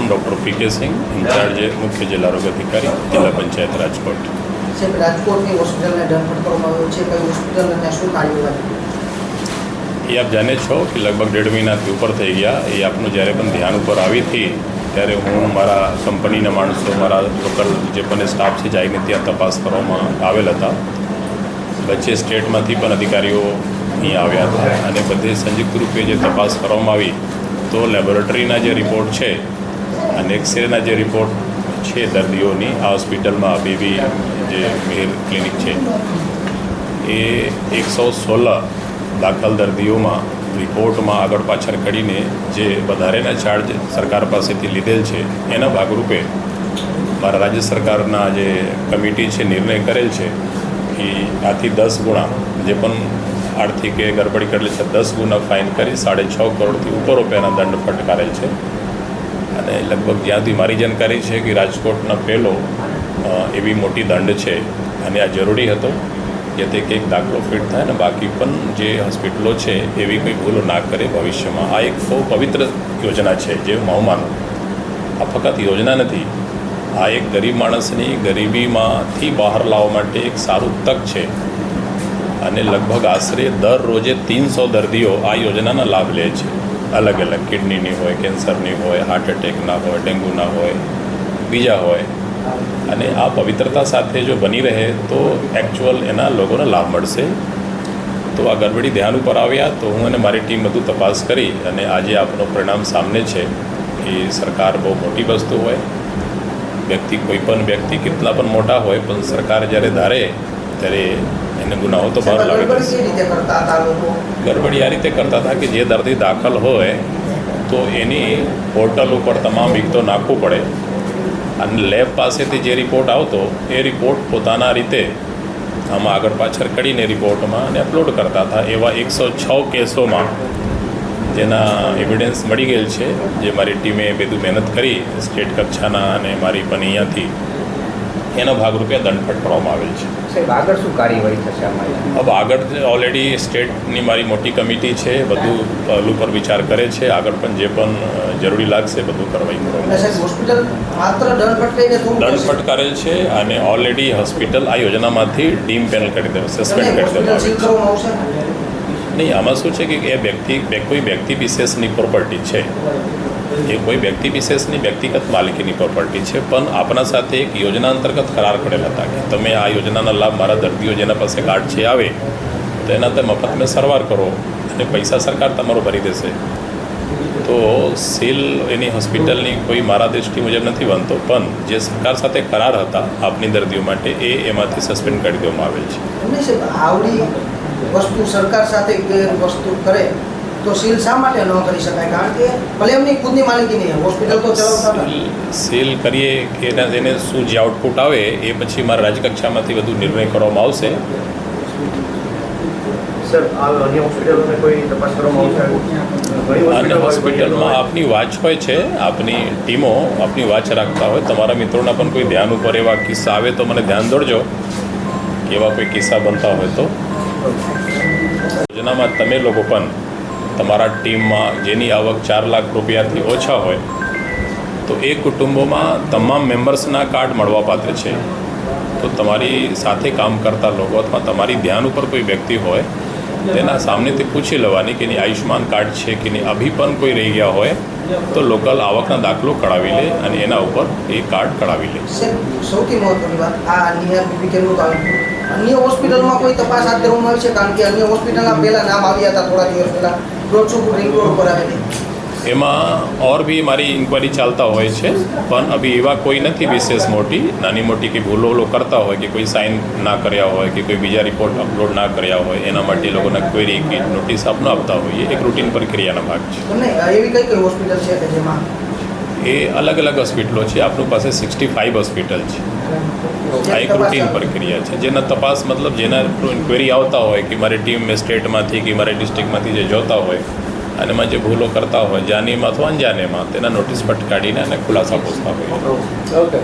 નામ ડૉક્ટર પી.કે. સિંહ, ઇન્ચાર્જ મુખ્ય જિલ્લા આરોગ્ય અધિકારી, જિલ્લા પંચાયત રાજકોટ. સાહેબ, રાજકોટની હોસ્પિટલને ડમ્પ કરવામાં આવ્યો છે, કઈ હોસ્પિટલ અને શું કાર્યવાહી? એ આપ જાણે છો કે લગભગ 1.5 મહિનાથી ઉપર થઈ ગયા. એ આપનું જ્યારે પણ ધ્યાન ઉપર આવી હતી ત્યારે હું મારા કંપનીના માણસો, મારા લોકલ જે પણ સ્ટાફ છે, જઈને ત્યાં તપાસ કરવામાં આવેલ હતા. વચ્ચે સ્ટેટમાંથી પણ અધિકારીઓ અહીં આવ્યા હતા અને બધે સંયુક્ત રૂપે જે તપાસ કરવામાં આવી તો લેબોરેટરીના જે રિપોર્ટ છે અને એક્સરેના જે રિપોર્ટ છે દર્દીઓની આ હોસ્પિટલમાં બેબી જે મેર ક્લિનિક છે એ 116 દાખલ દર્દીઓમાં રિપોર્ટમાં આગળ પાછળ કરીને જે વધારેના ચાર્જ સરકાર પાસેથી લીધેલ છે એના ભાગરૂપે મારા રાજ્ય સરકારના જે કમિટી છે નિર્ણય કરેલ છે કે આથી 10 ગુણા જે પણ આર્થિક ગડબડી કરેલી છે 10 ગુના ફાઇન કરી 6.5 કરોડથી ઉપર રૂપિયાના દંડ ફટકારેલ છે. અને લગભગ જ્યાંથી મારી જાણકારી છે કે રાજકોટનો પહેલો એવી મોટી દંડ છે અને આ જરૂરી હતો જેથી કંઈક દાખલો ફિટ થાય ને બાકી પણ જે હોસ્પિટલો છે એવી કોઈ ભૂલો ના કરે ભવિષ્યમાં. આ એક બહુ પવિત્ર યોજના છે જે હું માનું. આ ફક્ત યોજના નથી, આ એક ગરીબ માણસની ગરીબીમાંથી બહાર લાવવા માટે એક સારું તક છે. અને લગભગ આશરે દર રોજે 300 દર્દીઓ આ યોજનાના લાભ લે છે. અલગ અલગ કિડનીની હોય, કેન્સરની હોય, હાર્ટ એટેકના હોય, ડેન્ગ્યુના હોય, બીજા હોય. અને આ પવિત્રતા સાથે જો બની રહે તો એકચ્યુઅલ એના લોકોને લાભ મળશે. તો આ ગડબડી ધ્યાન ઉપર આવ્યા તો હું અને મારી ટીમ બધું તપાસ કરી અને આજે આપનું પરિણામ સામને છે કે સરકાર બહુ મોટી વસ્તુ હોય, વ્યક્તિ કોઈ પણ વ્યક્તિ કેટલા પણ મોટા હોય પણ સરકાર જ્યારે ધારે ત્યારે એને ગુનાઓ તો બહાર લાવે. ગડબડી આ રીતે કરતા હતા કે જે દર્દી દાખલ હોય તો એની પોર્ટલ ઉપર તમામ વિગતો નાખવું પડે અને લેબ પાસેથી જે રિપોર્ટ આવતો એ રિપોર્ટ પોતાના રીતે આમાં આગળ પાછળ કરીને રિપોર્ટમાં અને અપલોડ કરતા હતા. એવા 106 કેસોમાં જેના એવિડન્સ મળી ગયેલ છે, જે મારી ટીમે બધું મહેનત કરી સ્ટેટ કક્ષાના અને મારી પણ અહીંયાથી એના ભાગરૂપે દંડ ફટકારવામાં આવેલ છે. સાહેબ, આગળ શું કાર્યવાહી થશે આમાં? હવે આગળ ઓલરેડી સ્ટેટની મારી મોટી કમિટી છે, બધું પહેલું પર વિચાર કરે છે. આગળ પણ જે પણ જરૂરી લાગશે બધું કરવાઈ કરવામાં. હોસ્પિટલ માત્ર દંડ ફટકારેલ છે અને ઓલરેડી હોસ્પિટલ આ યોજનામાંથી ડીમ પેનલ કરી દેવા, સસ્પેન્ડ કરી દેવામાં આવે છે. નહીં, આમાં શું છે કે એ વ્યક્તિ કોઈ વ્યક્તિ વિશેષની પ્રોપર્ટી છે, એ કોઈ વ્યક્તિ વિશેષની વ્યક્તિગત માલિકીની પ્રોપર્ટી છે. પણ આપણા સાથે એક યોજના અંતર્ગત કરાર કરેલ હતા કે તમે આ યોજનાના લાભ મારા દર્દીઓ જેના પાસે કાર્ડ છે આવે તો એના તે મફત મેં સારવાર કરો અને પૈસા સરકાર તમારો ભરી દેશે. તો સીલ એની હોસ્પિટલની કોઈ મારા દ્રષ્ટિ મુજબ નથી બનતો, પણ જે સરકાર સાથે કરાર હતા આપની દર્દીઓ માટે એ એમાંથી સસ્પેન્ડ કરી દેવામાં આવેલ છે. આવડી વસ્તુ સરકાર સાથે વસ્તુ કરે તો સીલ શા માટે ન કરી શકાય? કારણ કે ભલે એમની ખુદની માલિકી નહીં, હોસ્પિટલ તો ચલાવતા. સીલ કરીએ કે એને શું જે આઉટપુટ આવે એ પછી મારા રાજ્યકક્ષામાંથી વધુ નિર્ણય કરવામાં આવશે. સર, અન્ય હોસ્પિટલોને કોઈ તપાસ કરવામાં આવશે? અને હોસ્પિટલમાં આપની વોચ હોય છે, આપની ટીમો આપની વોચ રાખતા હોય. તમારા મિત્રોના પણ કોઈ ધ્યાન ઉપર એવા કિસ્સા આવે તો મને ધ્યાન દોરજો કે એવા કોઈ કિસ્સા બનતા હોય તો. યોજનામાં તમે લોકો પણ તમારા ટીમમાં જેની આવક 4 લાખ રૂપિયાથી ઓછા હોય તો એ કુટુંબોમાં તમામ મેમ્બર્સના કાર્ડ મળવાપાત્ર છે. તો તમારી સાથે કામ કરતા લોકો અથવા તમારી ધ્યાન ઉપર કોઈ વ્યક્તિ હોય તેના સામનેથી પૂછી લેવાની કે એની આયુષ્યમાન કાર્ડ છે કે નહીં. અભી પણ કોઈ રહી ગયા હોય તો લોકલ આવકના દાખલો કઢાવી લે અને એના ઉપર એ કાર્ડ કઢાવી લે. સૌથી મહત્વની વાત, આ અન્ય હોસ્પિટલમાં કોઈ તપાસ હાથ ધરવામાં આવી છે? કારણ કે અન્ય હોસ્પિટલના પહેલાં નામ આવ્યા હતા થોડા દિવસ પહેલાં, રોડ પર આવેલી. એમાં ઓર બી મારી ઇન્ક્વાયરી ચાલતા હોય છે, પણ અભી એવા કોઈ નથી વિશેષ મોટી. નાની મોટી કે ભૂલો કરતા હોય કે કોઈ સાઇન ના કર્યા હોય કે કોઈ બીજા રિપોર્ટ અપલોડ ના કર્યા હોય એના માટે લોકોને ક્વેરી કે નોટિસ આપને આપતા હોઈએ. એક રૂટીન પ્રક્રિયાનો ભાગ છે. એવી કઈ હોસ્પિટલ છે કે જેમાં એ અલગ અલગ હોસ્પિટલો છે. આપણી પાસે 65 હોસ્પિટલ છે. આ એક રૂટીન પ્રક્રિયા છે જેના તપાસ મતલબ જેના ઇન્ક્વાયરી આવતા હોય કે મારી ટીમ સ્ટેટમાંથી કે મારી ડિસ્ટ્રિક્ટમાંથી જે જોતા હોય અને એમાં જે ભૂલો કરતા હોય જાનીમાં અથવા અંજાનેમાં તેના નોટિસ ફટકારીને અને ખુલાસા પૂછતા હોય. ઓકે.